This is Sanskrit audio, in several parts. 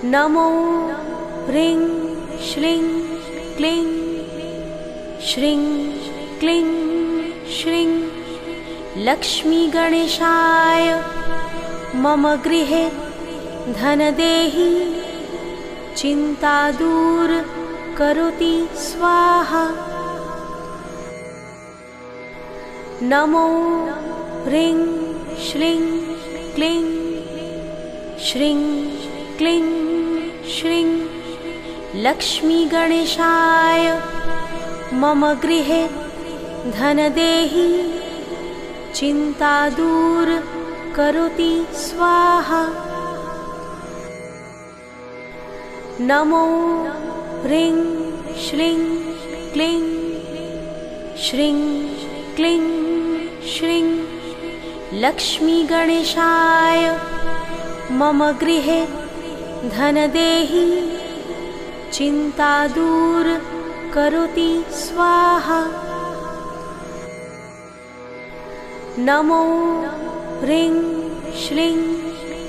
नमो ह्रीं श्रीं क्लीं श्रीं क्लीं श्रीं लक्ष्मीगणेशाय मम गृहे धनदेहि चिन्ता दूर करोति स्वाहा। नमो ह्रीं श्रीं क्लीं श्रीं क्लीं श्रीं लक्ष्मीगणेशाय मम गृहे धनदेहि चिन्ता दूर करोति स्वाहा। नमो ह्रीं श्रीं क्लीं श्रीं क्लीं श्रीं लक्ष्मीगणेशाय मम गृहे धनदेहि चिन्ता दूर करोति स्वाहा। नमो ह्रीं श्रीं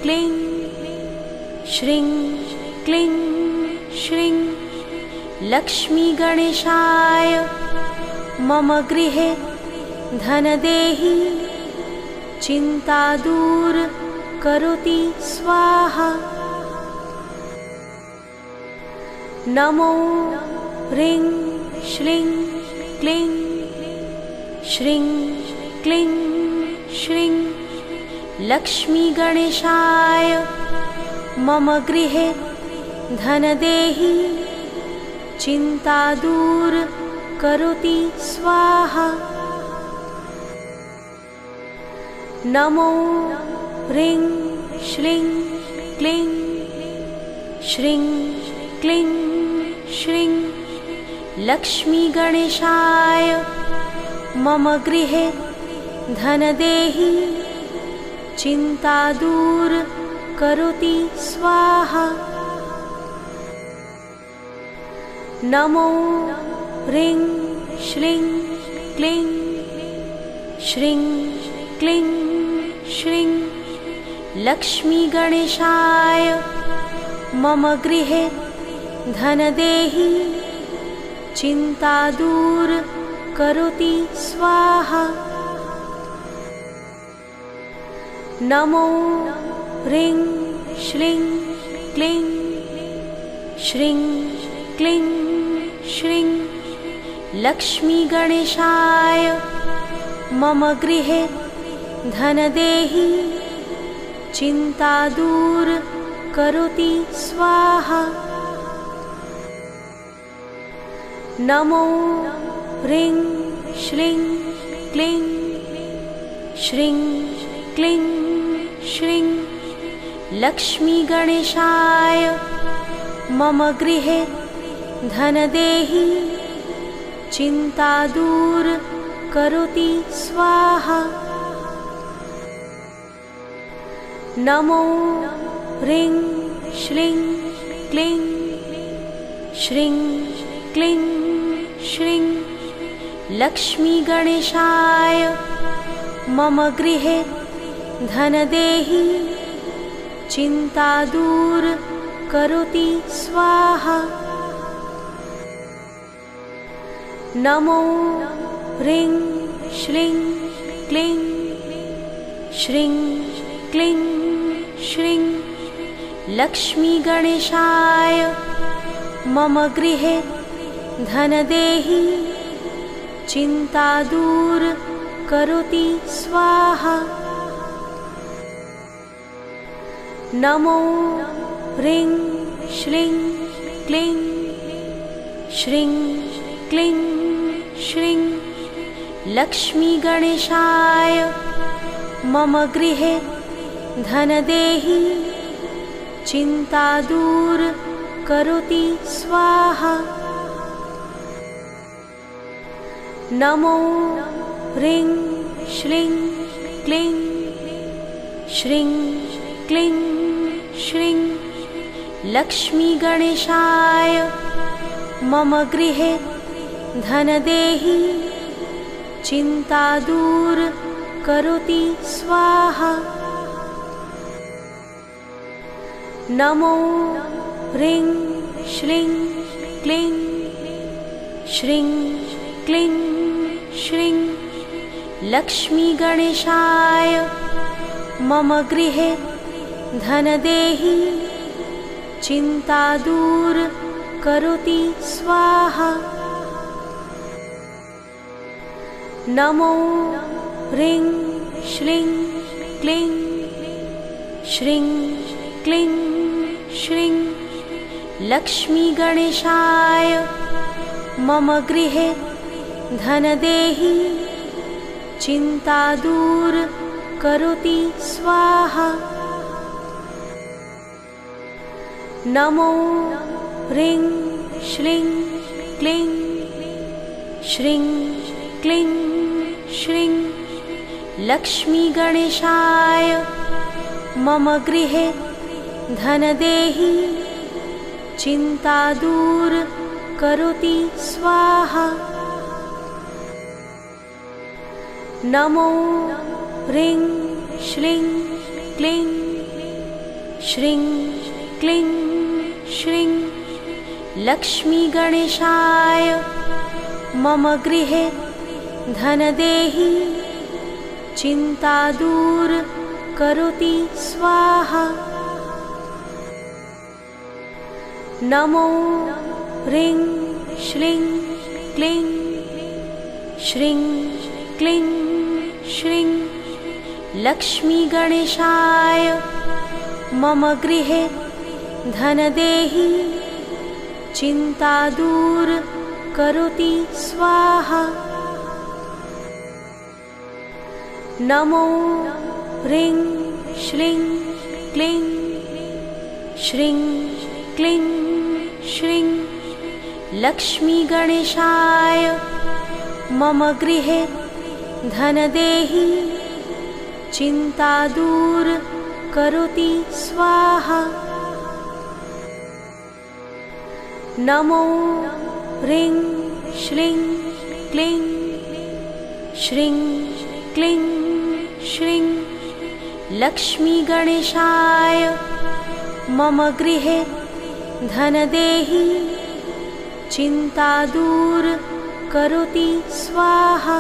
क्लीं श्रीं क्लीं श्रीं लक्ष्मीगणेशाय मम गृहे धनदेहि चिन्ता दूर करोति स्वाहा। नमो ह्रीं श्रीं क्लीं श्रीं क्लीं श्रीं लक्ष्मीगणेशाय मम गृहे धनदेहि चिन्ता दूर करोति स्वाहा। नमो ह्रीं श्रीं क्लीं श्रीं क्लीं श्रीं लक्ष्मीगणेशाय मम गृहे धनदेहि चिन्ता दूर करोति स्वाहा। नमो ह्रीं श्रीं क्लीं श्रीं क्लीं श्रीं लक्ष्मीगणेशाय मम गृहे धनदेहि चिन्ता दूर करोति स्वाहा। नमो ह्रीं श्रीं क्लीं श्रीं क्लीं श्रीं लक्ष्मीगणेशाय मम गृहे धनदेहि चिन्ता दूर करोति स्वाहा। नमो ह्रीं श्रीं क्लीं श्रीं क्लीं श्रीं लक्ष्मीगणेशाय मम गृहे धनदेहि चिन्ता दूर करोति स्वाहा। नमो ह्रीं श्रीं क्लीं श्रीं क्लीं श्रीं लक्ष्मीगणेशाय मम गृहे धनदेहि चिन्ता दूर करोति स्वाहा। नमो ह्रीं श्रीं क्लीं श्रीं क्लीं श्रीं लक्ष्मीगणेशाय मम गृहे धनदेहि चिन्ता दूर करोति स्वाहा। नमो ह्रीं श्रीं क्लीं श्रीं क्लीं श्रीं लक्ष्मीगणेशाय मम गृहे धनदेहि चिन्ता दूर करोति स्वाहा। नमो ह्रीं श्रीं क्लीं श्रीं क्लीं श्रीं लक्ष्मीगणेशाय मम गृहे धनदेहि चिन्ता दूर करोति स्वाहा। नमो ह्रीं श्रीं क्लीं श्रीं क्लीं श्रीं लक्ष्मीगणेशाय मम गृहे धनदेहि चिन्ता दूर करोति स्वाहा। नमो ह्रीं श्रीं क्लीं श्रीं क्लीं श्रीं लक्ष्मीगणेशाय मम गृहे धनदेहि चिन्ता दूर करोति स्वाहा। नमो ह्रीं श्रीं क्लीं श्रीं क्लीं श्रीं लक्ष्मीगणेशाय मम गृहे धनदेहि चिन्ता दूर करोति स्वाहा। नमो ह्रीं श्रीं क्लीं श्रीं क्लीं श्रीं लक्ष्मीगणेशाय मम गृहे धनदेहि चिन्ता दूर करोति स्वाहा। नमो ह्रीं श्रीं क्लीं श्रीं क्लीं श्रीं लक्ष्मीगणेशाय मम गृहे धनदेहि चिन्ता दूर करोति स्वाहा। नमो ह्रीं श्रीं क्लीं श्रीं क्लीं श्रीं लक्ष्मीगणेशाय मम गृहे धनदेहि चिन्ता दूर करोति स्वाहा। नमो ह्रीं श्रीं क्लीं श्रीं क्लीं श्रीं लक्ष्मीगणेशाय मम गृहे धनदेहि चिन्ता दूर करोति स्वाहा।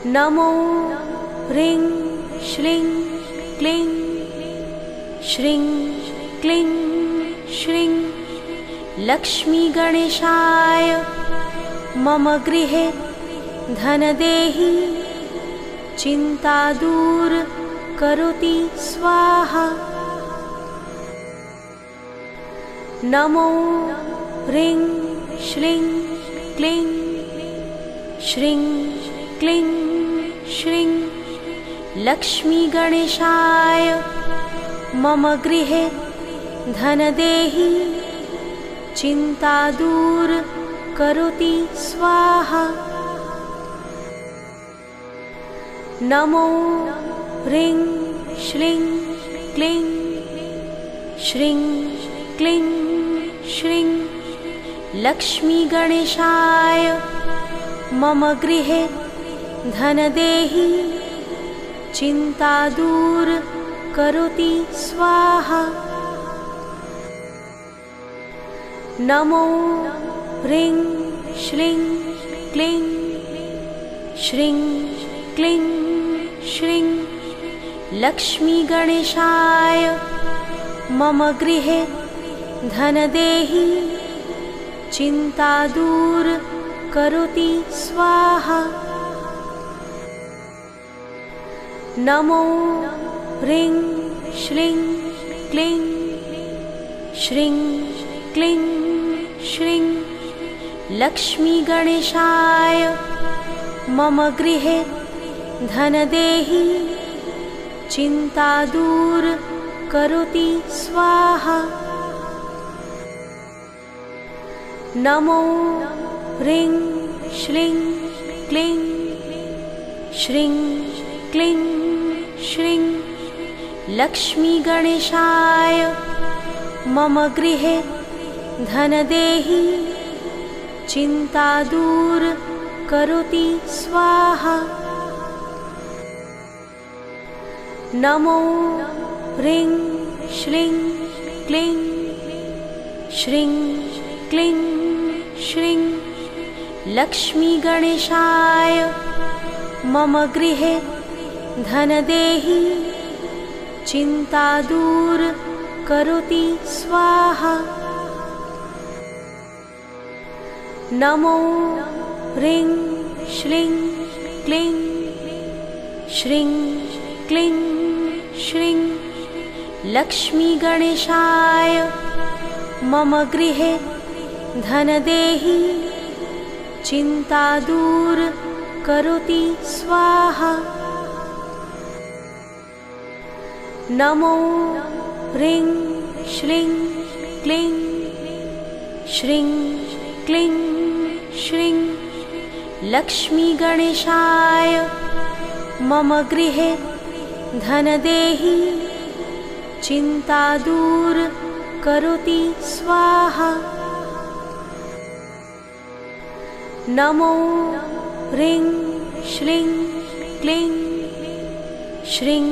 नमो ह्रीं श्रीं क्लीं श्रीं क्लीं श्रीं लक्ष्मीगणेशाय मम गृहे धनदेहि चिन्ता दूर करोति स्वाहा। नमो ह्रीं श्रीं क्लीं श्रीं क्लीं श्रीं लक्ष्मीगणेशाय मम गृहे धनदेहि चिन्ता दूर करोति स्वाहा। नमो ह्रीं श्रीं क्लीं श्रीं क्लीं श्रीं लक्ष्मीगणेशाय मम गृहे धनदेहि चिन्ता दूर करोति स्वाहा। नमो ह्रीं श्रीं क्लीं श्रीं क्लीं श्रीं लक्ष्मीगणेशाय मम गृहे धनदेहि चिन्ता दूर करोति स्वाहा। नमो ह्रीं श्रीं क्लीं श्रीं क्लीं श्रीं लक्ष्मीगणेशाय मम गृहे धनदेहि चिन्ता दूर करोति स्वाहा। नमो ह्रीं श्रीं क्लीं श्रीं क्लीं श्रीं लक्ष्मीगणेशाय मम गृहे धनदेहि चिन्ता दूर करोति स्वाहा। नमो ह्रीं श्रीं क्लीं श्रीं क्लीं श्रीं लक्ष्मीगणेशाय मम गृहे धनदेहि चिन्ता दूर करोति स्वाहा। नमो ह्रीं श्रीं क्लीं श्रीं क्लीं श्रीं लक्ष्मीगणेशाय मम गृहे धनदेहि चिन्ता दूर करोति स्वाहा। नमो ह्रीं श्रीं क्लीं श्रीं क्लीं श्रीं लक्ष्मीगणेशाय मम गृहे धनदेहि चिन्ता दूर करोति स्वाहा। नमो ह्रीं श्रीं क्लीं श्रीं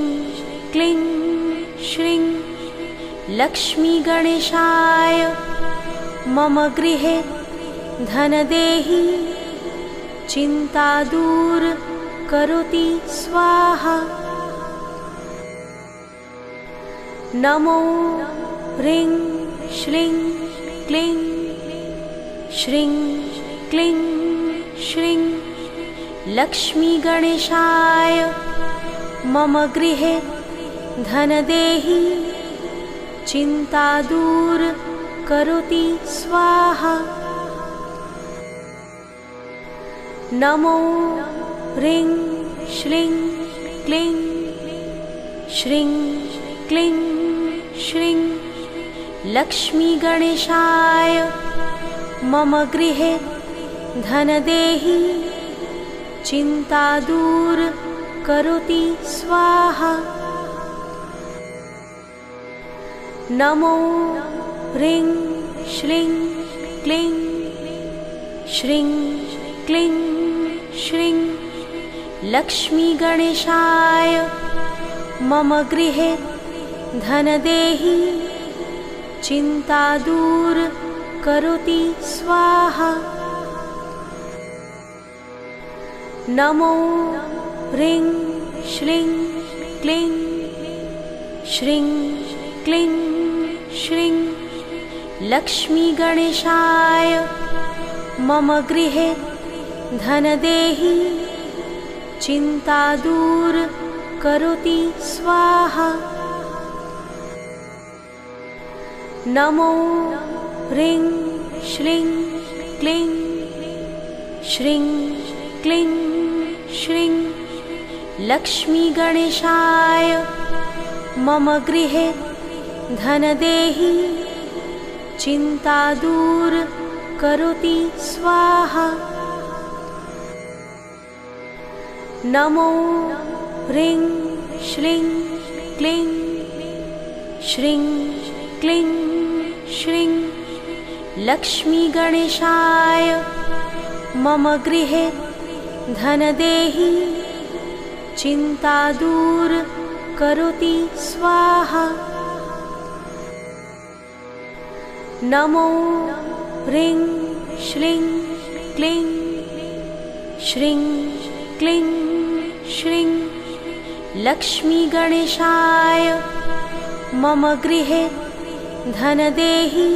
क्लीं श्रीं लक्ष्मीगणेशाय मम गृहे धनदेहि चिन्ता दूर करोति स्वाहा। नमो ह्रीं श्रीं क्लीं श्रीं क्लीं श्रीं लक्ष्मीगणेशाय मम गृहे धनदेहि चिन्ता दूर करोति स्वाहा। नमो ह्रीं श्रीं क्लीं श्रीं क्लीं श्रीं लक्ष्मीगणेशाय मम गृहे धनदेहि चिन्ता दूर करोति स्वाहा। नमो ह्रीं श्रीं क्लीं श्रीं क्लीं श्रीं लक्ष्मीगणेशाय मम गृहे धनदेहि चिन्ता दूर करोति स्वाहा। नमो ह्रीं श्रीं क्लीं श्रीं क्लीं श्रीं लक्ष्मीगणेशाय मम गृहे धनदेहि चिन्ता दूर करोति स्वाहा। नमो ह्रीं श्रीं क्लीं श्रीं क्लीं श्रीं लक्ष्मीगणेशाय मम गृहे धनदेहि चिन्ता दूर करोति स्वाहा। नमो ह्रीं श्रीं क्लीं श्रीं क्लीं श्रीं लक्ष्मीगणेशाय मम गृहे धनदेहि चिन्ता दूर करोति स्वाहा। नमो ह्रीं श्रीं क्लीं श्रीं क्लीं श्रीं लक्ष्मीगणेशाय मम गृहे धनदेहि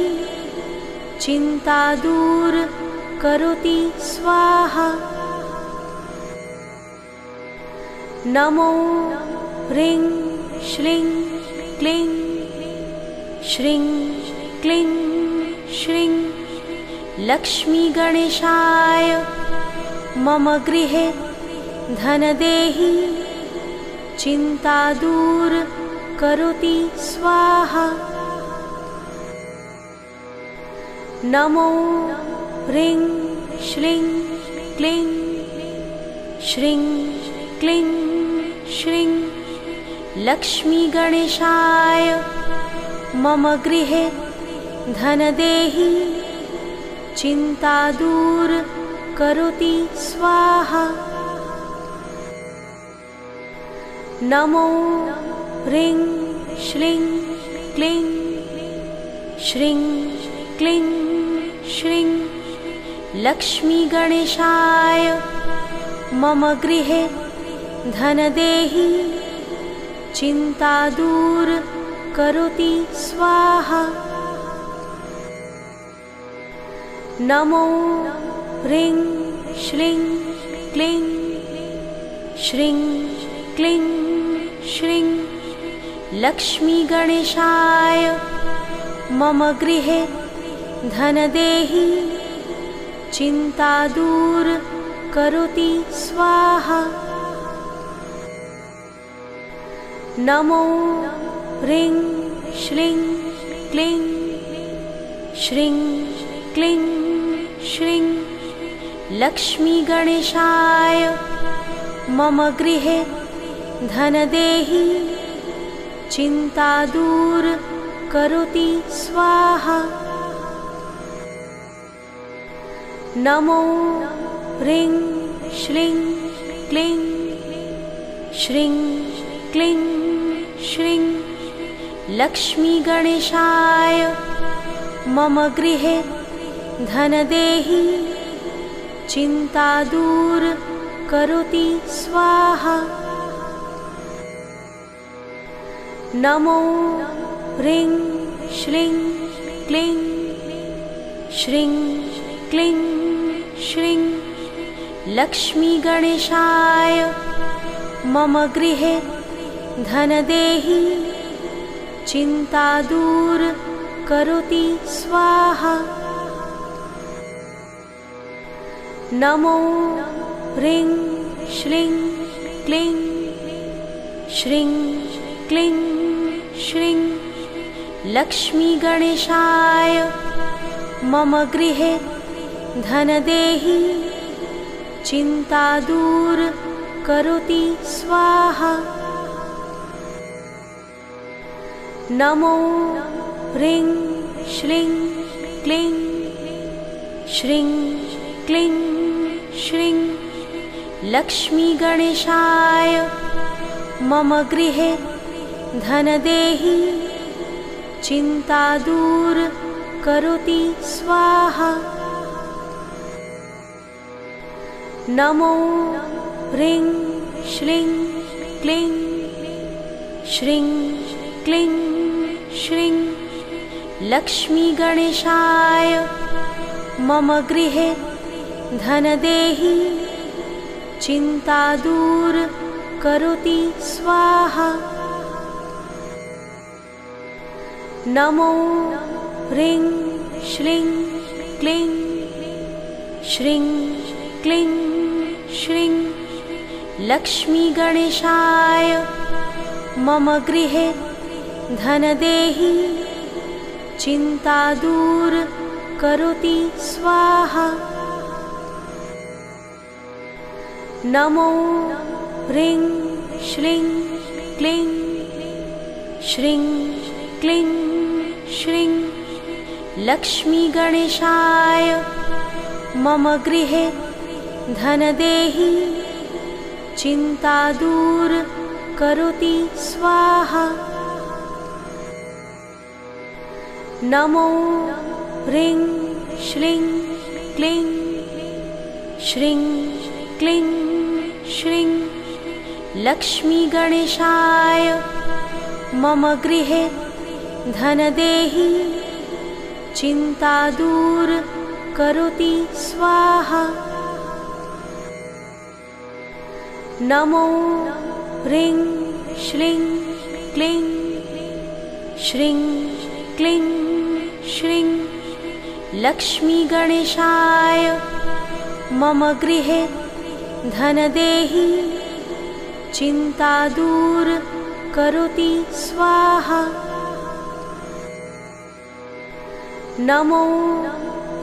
चिन्ता दूर करोति स्वाहा। नमो ह्रीं श्रीं क्लीं श्रीं क्लीं श्रीं लक्ष्मीगणेशाय मम गृहे धनदेहि चिन्ता दूर करोति स्वाहा। नमो ह्रीं श्रीं क्लीं श्रीं क्लीं श्रीं लक्ष्मीगणेशाय मम गृहे धनदेहि चिन्ता दूर करोति स्वाहा। नमो ह्रीं श्रीं क्लीं श्रीं क्लीं श्रीं लक्ष्मीगणेशाय मम गृहे धनदेहि चिन्ता दूर करोति स्वाहा। नमो ह्रीं श्रीं क्लीं श्रीं क्लीं श्रीं लक्ष्मीगणेशाय मम गृहे धनदेहि चिन्ता दूर करोति स्वाहा। नमो ह्रीं श्रीं क्लीं श्रीं क्लीं श्रीं लक्ष्मीगणेशाय मम गृहे धनदेहि चिन्ता दूर करोति स्वाहा। नमो ह्रीं श्रीं क्लीं श्रीं क्लीं श्रीं लक्ष्मीगणेशाय मम गृहे धनदेहि चिन्ता दूर करोति स्वाहा। नमो ह्रीं श्रीं क्लीं श्रीं क्लीं श्रीं लक्ष्मीगणेशाय मम गृहे धनदेहि चिन्ता दूर करोति स्वाहा। नमो ह्रीं श्रीं क्लीं श्रीं क्लीं श्रीं लक्ष्मीगणेशाय मम गृहे धनदेहि चिन्ता दूर करोति स्वाहा। नमो ह्रीं श्रीं क्लीं श्रीं क्लीं श्रीं लक्ष्मीगणेशाय मम गृहे धनदेहि चिन्ता दूर करोति स्वाहा। नमो ह्रीं श्रीं क्लीं श्रीं क्लीं श्रीं लक्ष्मीगणेशाय मम गृहे धनदेहि चिन्ता दूर करोति स्वाहा। नमो ह्रीं श्रीं क्लीं श्रीं क्लीं श्रीं लक्ष्मीगणेशाय मम गृहे धनदेहि चिन्ता दूर करोति स्वाहा। नमो ह्रीं श्रीं क्लीं श्रीं क्लीं श्रीं लक्ष्मीगणेशाय मम गृहे धनदेहि चिन्ता दूर करोति स्वाहा। नमो ह्रीं श्रीं क्लीं श्रीं क्लीं श्रीं लक्ष्मीगणेशाय मम गृहे धनदेहि चिन्ता दूर करोति स्वाहा। नमो ह्रीं श्रीं क्लीं श्रीं क्लीं श्रीं लक्ष्मीगणेशाय मम गृहे धनदेहि चिन्ता दूर करोति स्वाहा। नमो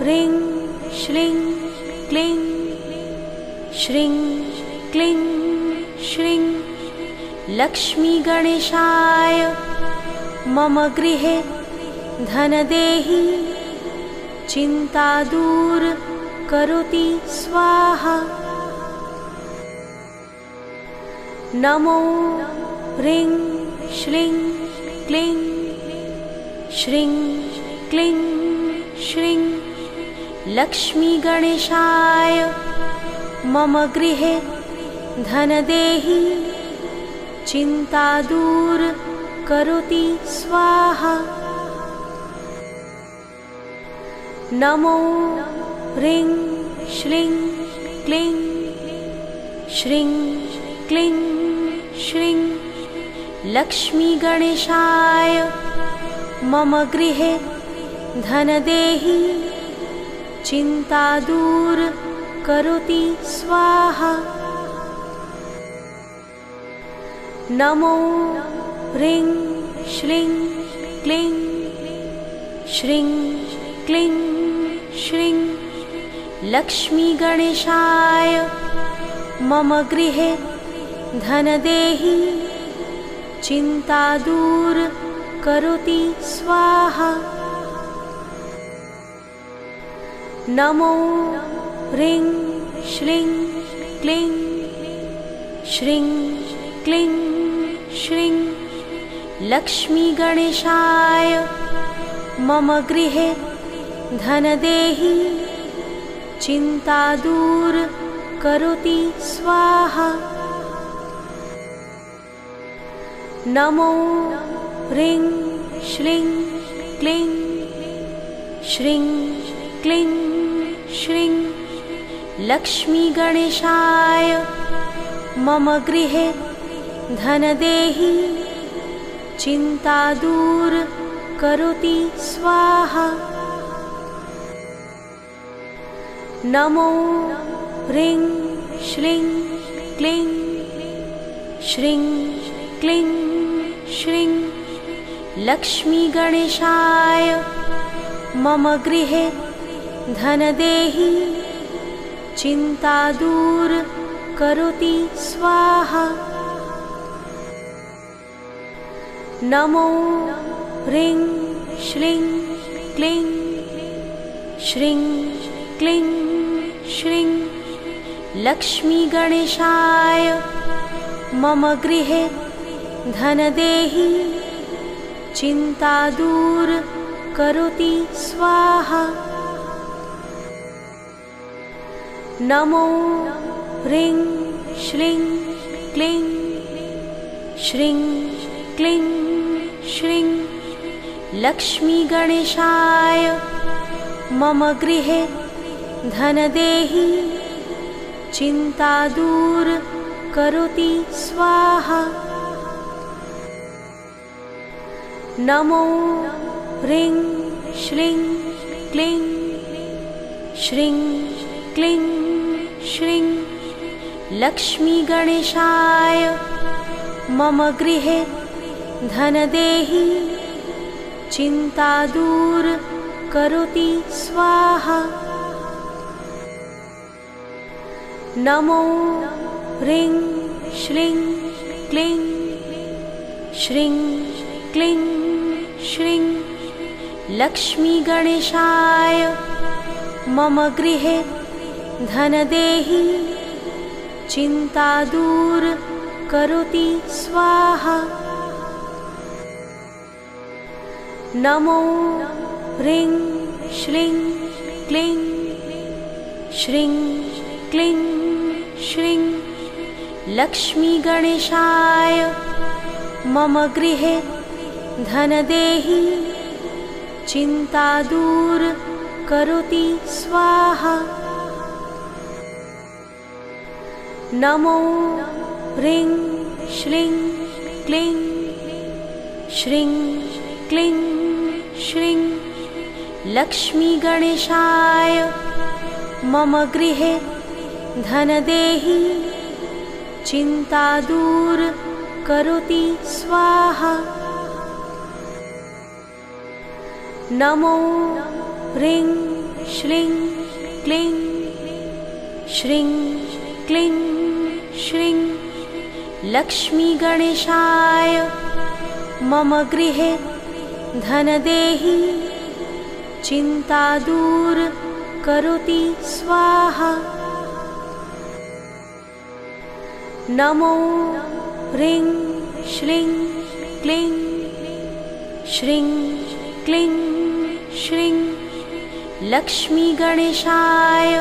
ह्रीं श्रीं क्लीं श्रीं क्लीं श्रीं लक्ष्मीगणेशाय मम गृहे धनदेहि चिन्ता दूर करोति स्वाहा। नमो ह्रीं श्रीं क्लीं श्रीं क्लीं श्रीं लक्ष्मीगणेशाय मम गृहे धनदेहि चिन्ता दूर करोति स्वाहा। नमो ह्रीं श्रीं क्लीं श्रीं क्लीं श्रीं लक्ष्मीगणेशाय मम गृहे धनदेहि चिन्ता दूर करोति स्वाहा। नमो ह्रीं श्रीं क्लीं श्रीं क्लीं श्रीं लक्ष्मीगणेशाय मम गृहे धनदेहि चिन्ता दूर करोति स्वाहा। नमो ह्रीं श्रीं क्लीं श्रीं क्लीं श्रीं लक्ष्मीगणेशाय मम गृहे धनदेहि चिन्ता दूर करोति स्वाहा। नमो ह्रीं श्रीं क्लीं श्रीं क्लीं श्रीं लक्ष्मीगणेशाय मम गृहे धनदेहि चिन्ता दूर करोति स्वाहा। नमो ह्रीं श्रीं क्लीं श्रीं क्लीं श्रीं लक्ष्मीगणेशाय मम गृहे धनदेहि चिन्ता दूर करोति स्वाहा। नमो ह्रीं श्रीं क्लीं श्रीं क्लीं श्रीं लक्ष्मीगणेशाय मम गृहे धनदेहि चिन्ता दूर करोति स्वाहा। नमो ह्रीं श्रीं क्लीं श्रीं क्लीं श्रीं लक्ष्मीगणेशाय मम गृहे धनदेहि चिन्ता दूर करोति स्वाहा। नमो ह्रीं श्रीं क्लीं श्रीं क्लीं श्रीं लक्ष्मीगणेशाय मम गृहे धनदेहि चिन्ता दूर करोति स्वाहा। नमो ह्रीं श्रीं क्लीं श्रीं क्लीं श्रीं लक्ष्मीगणेशाय मम गृहे धनदेहि चिन्ता दूर करोति स्वाहा। नमो ह्रीं श्रीं क्लीं श्रीं क्लीं श्रीं लक्ष्मीगणेशाय मम गृहे धनदेहि चिन्ता दूर करोति स्वाहा। नमो ह्रीं श्रीं क्लीं श्रीं क्लीं श्रीं लक्ष्मीगणेशाय मम गृहे धनदेहि चिन्ता दूर करोति स्वाहा। नमो ह्रीं श्रीं क्लीं श्रीं क्लीं श्रीं लक्ष्मीगणेशाय मम गृहे धनदेहि चिन्ता दूर करोति स्वाहा। नमो ह्रीं श्रीं क्लीं श्रीं क्लीं श्रीं लक्ष्मीगणेशाय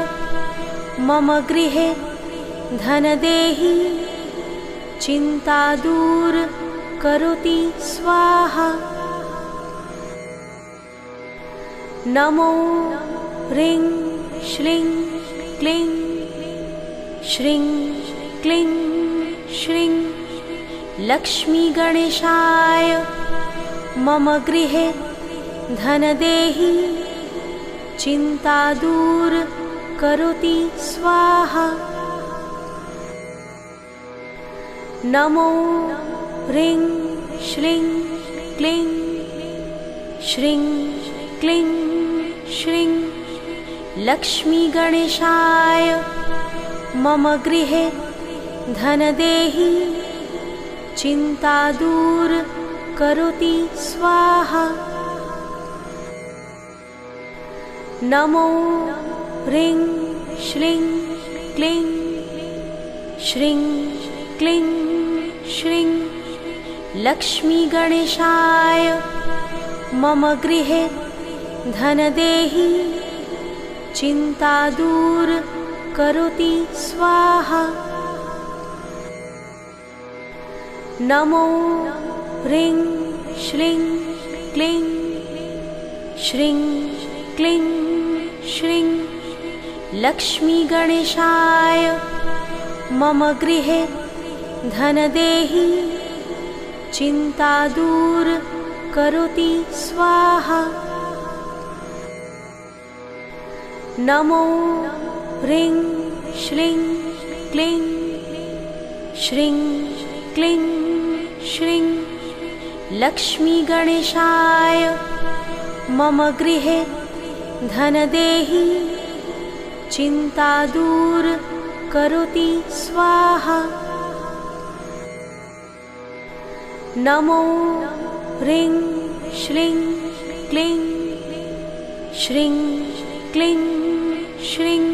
मम गृहे धनदेहि चिन्ता दूर करोति स्वाहा। नमो ह्रीं श्रीं क्लीं श्रीं क्लीं श्रीं लक्ष्मीगणेशाय मम गृहे धनदेहि चिन्ता दूर करोति स्वाहा। नमो ह्रीं श्रीं क्लीं श्रीं क्लीं श्रीं लक्ष्मीगणेशाय मम गृहे धनदेहि चिन्ता दूर करोति स्वाहा। नमो ह्रीं श्रीं क्लीं श्रीं क्लीं श्रीं लक्ष्मीगणेशाय मम गृहे धनदेहि चिन्ता दूर करोति स्वाहा। नमो ह्रीं श्रीं क्लीं श्रीं क्लीं श्रीं लक्ष्मीगणेशाय मम गृहे धनदेहि चिन्ता दूर करोति स्वाहा। नमो ह्रीं श्रीं क्लीं श्रीं क्लीं श्रीं लक्ष्मीगणेशाय मम गृहे धनदेहि चिन्ता दूर करोति स्वाहा। नमो ह्रीं श्रीं क्लीं श्रीं क्लीं श्रीं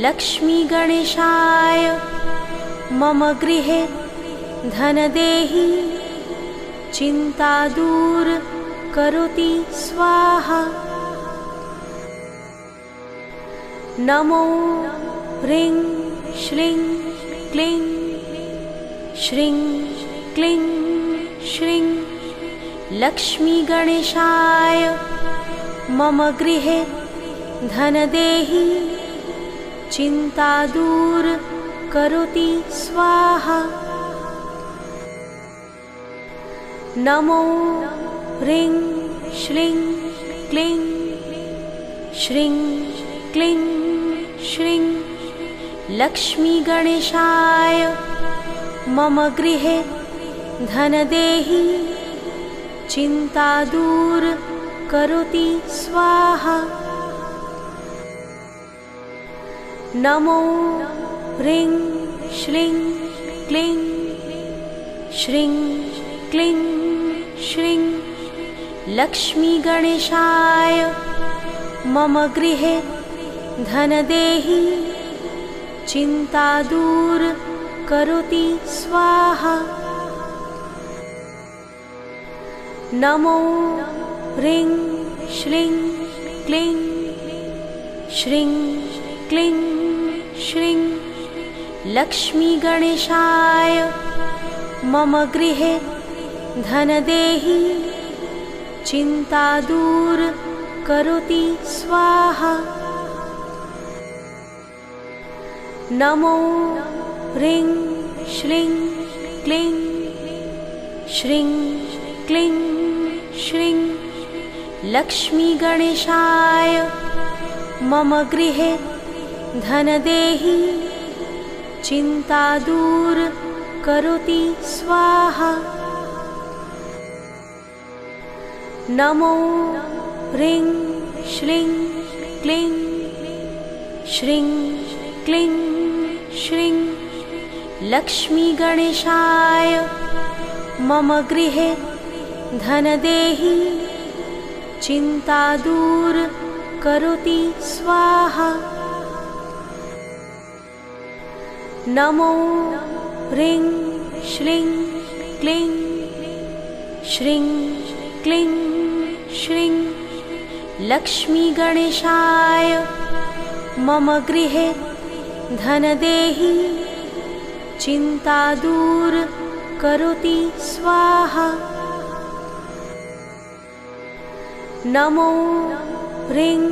लक्ष्मीगणेशाय मम गृहे धनदेहि चिन्ता दूर करोति स्वाहा। नमो ह्रीं श्रीं क्लीं श्रीं क्लीं श्रीं लक्ष्मीगणेशाय मम गृहे धनदेहि चिन्ता दूर करोति स्वाहा। नमो ह्रीं श्रीं क्लीं श्रीं क्लीं श्रीं लक्ष्मीगणेशाय मम गृहे धनदेहि चिन्ता दूर करोति स्वाहा। नमो ह्रीं श्रीं क्लीं श्रीं क्लीं श्रीं लक्ष्मीगणेशाय मम गृहे धनदेहि चिन्ता दूर करोति स्वाहा। नमो ह्रीं श्रीं क्लीं श्रीं क्लीं श्रीं लक्ष्मीगणेशाय मम गृहे धनदेहि चिन्ता दूर करोति स्वाहा। नमो ह्रीं श्रीं क्लीं श्रीं क्लीं श्रीं लक्ष्मीगणेशाय मम गृहे धनदेहि चिन्ता दूर करोति स्वाहा। नमो ह्रीं श्रीं क्लीं श्रीं क्लीं श्रीं लक्ष्मीगणेशाय मम गृहे धनदेहि चिन्ता दूर करोति स्वाहा। नमो ह्रीं श्रीं क्लीं श्रीं क्लीं श्रीं लक्ष्मीगणेशाय मम गृहे धनदेहि चिन्ता दूर करोति स्वाहा। नमो ह्रीं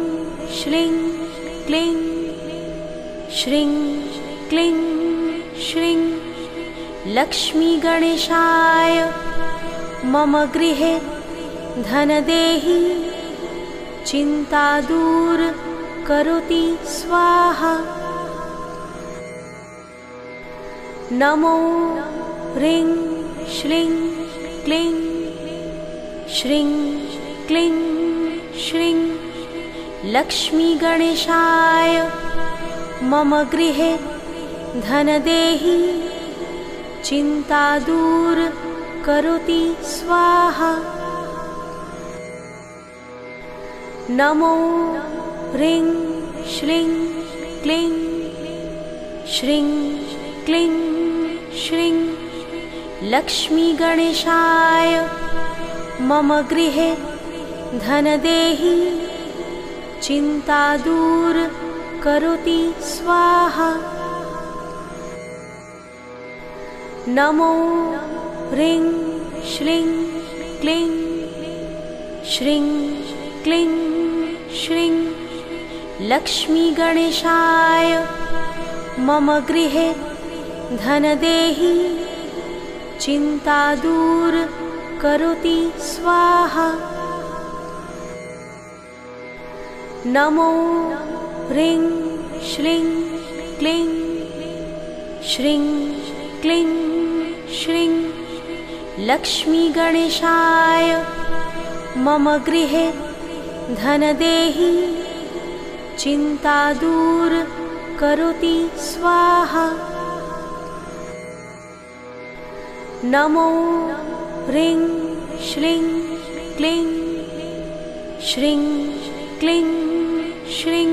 श्रीं क्लीं श्रीं क्लीं श्रीं लक्ष्मीगणेशाय मम गृहे धनदेहि चिन्ता दूर करोति स्वाहा। नमो ह्रीं श्रीं क्लीं श्रीं क्लीं श्रीं लक्ष्मीगणेशाय मम गृहे धनदेहि चिन्ता दूर करोति स्वाहा। नमो ह्रीं श्रीं क्लीं श्रीं क्लीं श्रीं लक्ष्मीगणेशाय मम गृहे धनदेहि चिन्ता दूर करोति स्वाहा। नमो ह्रीं श्रीं क्लीं श्रीं क्लीं श्रीं लक्ष्मीगणेशाय मम गृहे धनदेहि चिन्ता दूर करोति स्वाहा। नमो ह्रीं श्रीं क्लीं श्रीं क्लीं श्रीं लक्ष्मीगणेशाय मम गृहे धनदेहि चिन्ता दूर करोति स्वाहा। नमो ह्रीं श्रीं क्लीं श्रीं क्लीं श्रीं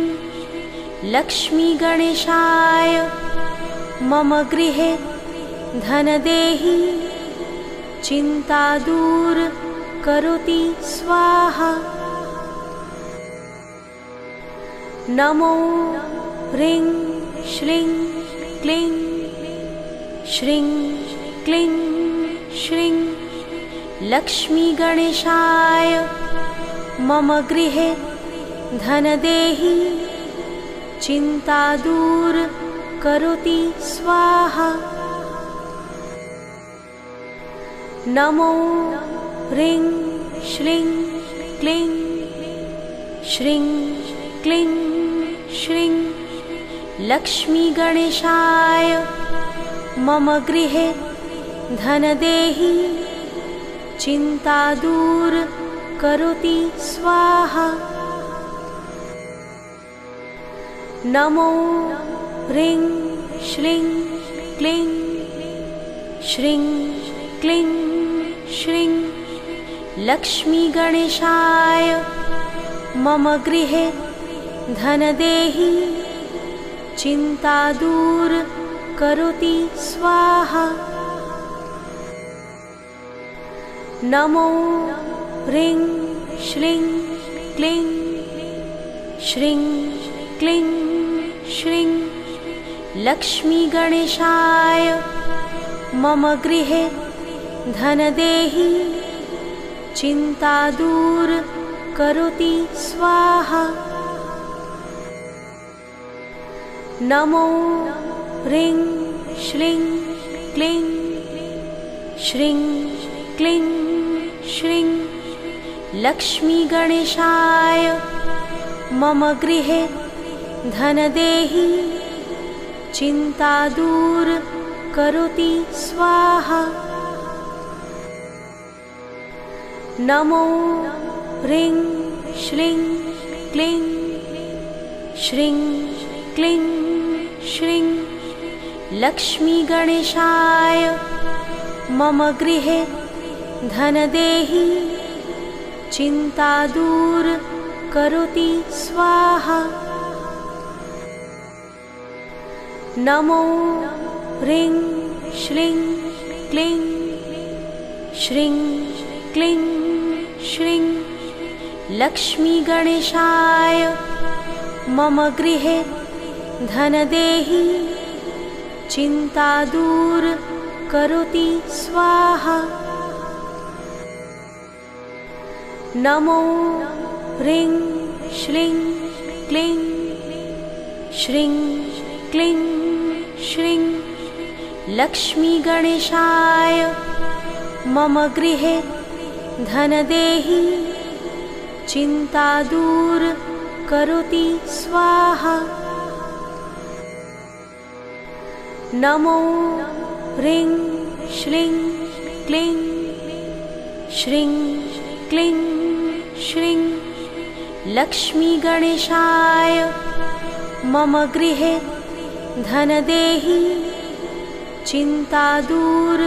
लक्ष्मीगणेशाय मम गृहे धनदेहि चिन्ता दूर करोति स्वाहा। नमो ह्रीं श्रीं क्लीं श्रीं क्लीं श्रीं लक्ष्मीगणेशाय मम गृहे धनदेहि चिन्ता दूर करोति स्वाहा। नमो ह्रीं श्रीं क्लीं श्रीं क्लीं श्रीं लक्ष्मीगणेशाय मम गृहे धनदेहि चिन्ता दूर करोति स्वाहा। नमो ह्रीं श्रीं क्लीं श्रीं क्लीं श्रीं लक्ष्मीगणेशाय मम गृहे धनदेहि चिन्ता दूर करोति स्वाहा। नमो ह्रीं श्रीं क्लीं श्रीं क्लीं श्रीं लक्ष्मीगणेशाय मम गृहे धनदेहि चिन्ता दूर करोति स्वाहा। नमो ह्रीं श्रीं क्लीं श्रीं क्लीं श्रीं लक्ष्मीगणेशाय मम गृहे धनदेहि चिन्ता दूर करोति स्वाहा। नमो ह्रीं श्रीं क्लीं श्रीं क्लीं श्रीं लक्ष्मीगणेशाय मम गृहे धनदेहि चिन्ता दूर करोति स्वाहा। नमो ह्रीं श्रीं क्लीं श्रीं क्लीं श्रीं लक्ष्मीगणेशाय मम गृहे धनदेहि चिन्ता दूर करोति स्वाहा। नमो ह्रीं श्रीं क्लीं श्रीं क्लीं श्रीं लक्ष्मीगणेशाय मम गृहे धनदेहि चिन्ता दूर करोति स्वाहा। नमो ह्रीं श्रीं क्लीं श्रीं क्लीं श्रीं लक्ष्मीगणेशाय मम गृहे धनदेहि चिन्ता दूर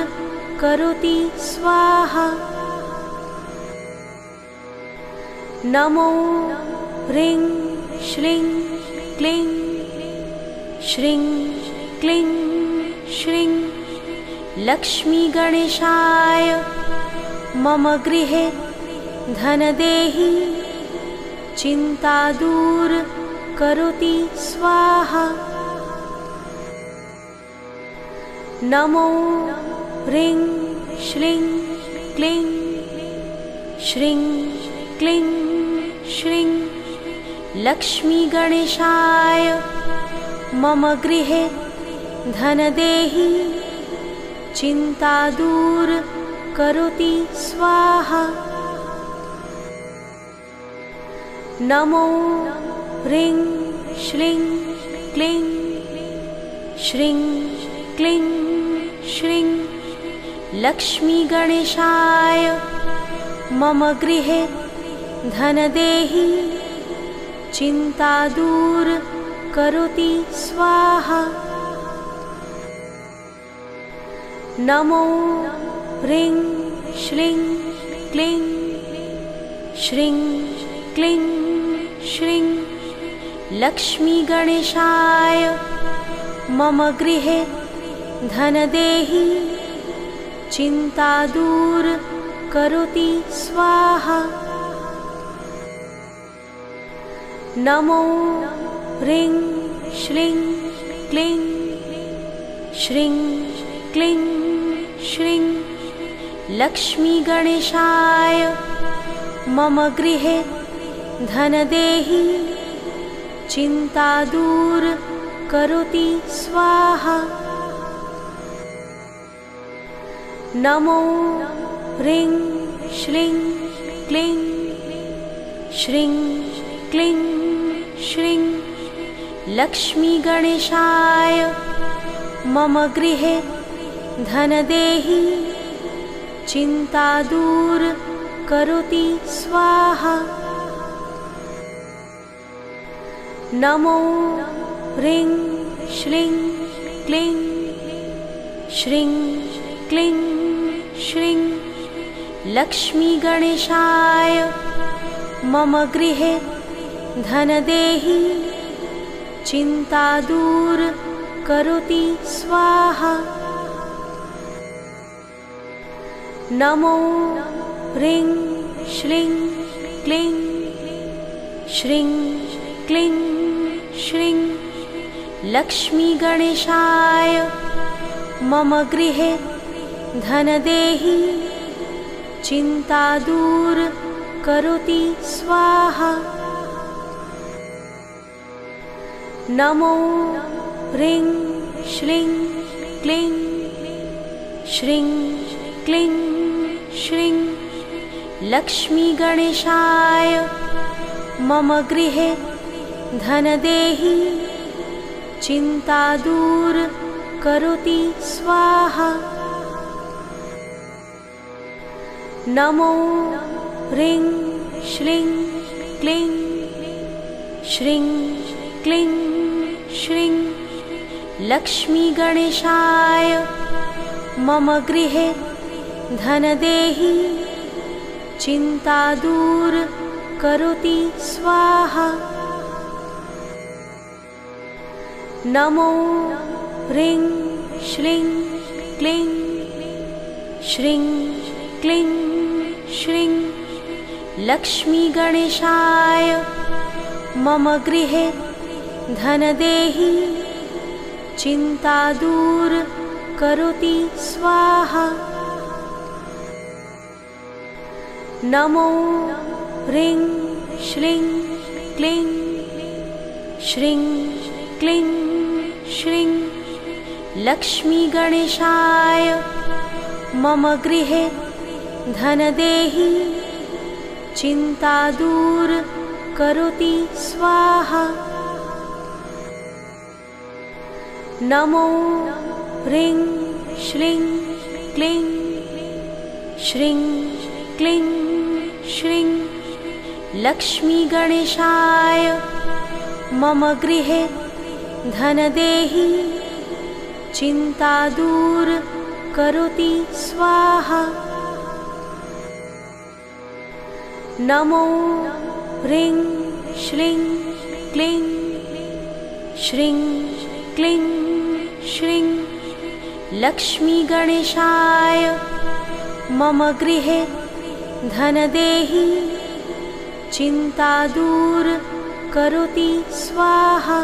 करोति स्वाहा। नमो ह्रीं श्रीं क्लीं श्रीं क्लीं श्रीं लक्ष्मीगणेशाय मम गृहे धनदेहि चिन्ता दूर करोति स्वाहा। नमो ह्रीं श्रीं क्लीं श्रीं क्लीं श्रीं लक्ष्मीगणेशाय मम गृहे धनदेहि चिन्ता दूर करोति स्वाहा। नमो ह्रीं श्रीं क्लीं श्रीं क्लीं श्रीं लक्ष्मीगणेशाय मम गृहे धनदेहि चिन्ता दूर करोति स्वाहा। नमो ह्रीं श्रीं क्लीं श्रीं क्लीं श्रीं लक्ष्मीगणेशाय मम गृहे धनदेहि चिन्ता दूर करोति स्वाहा। नमो ह्रीं श्रीं क्लीं श्रीं क्लीं श्रीं लक्ष्मीगणेशाय मम गृहे धनदेहि चिन्ता दूर करोति स्वाहा। नमो ह्रीं श्रीं क्लीं श्रीं क्लीं श्रीं लक्ष्मीगणेशाय मम गृहे धनदेहि चिन्ता दूर करोति स्वाहा। नमो ह्रीं श्रीं क्लीं श्रीं क्लीं श्रीं लक्ष्मीगणेशाय मम गृहे धनदेहि चिन्ता दूर करोति स्वाहा। नमो ह्रीं श्रीं क्लीं श्रीं क्लीं श्रीं लक्ष्मीगणेशाय मम गृहे धनदेहि चिन्ता दूर करोति स्वाहा। नमो ह्रीं श्रीं क्लीं श्रीं क्लीं श्रीं लक्ष्मीगणेशाय मम गृहे धनदेहि चिन्ता दूर करोति स्वाहा। नमो ह्रीं श्रीं क्लीं श्रीं क्लीं श्रीं लक्ष्मीगणेशाय मम गृहे धनदेहि चिन्ता दूर करोति स्वाहा। नमो ह्रीं श्रीं क्लीं श्रीं क्लीं श्रीं लक्ष्मीगणेशाय मम गृहे धनदेहि चिन्ता दूर करोति स्वाहा। नमो ह्रीं श्रीं क्लीं श्रीं क्लीं श्रीं लक्ष्मीगणेशाय मम गृहे धनदेहि चिन्ता दूर करोति स्वाहा। नमो ह्रीं श्रीं क्लीं श्रीं क्लीं श्रीं लक्ष्मीगणेशाय मम गृहे धनदेहि चिन्ता दूर करोति स्वाहा। नमो ह्रीं श्रीं क्लीं श्रीं क्लीं श्रीं लक्ष्मीगणेशाय मम गृहे धनदेहि चिन्ता दूर करोति स्वाहा।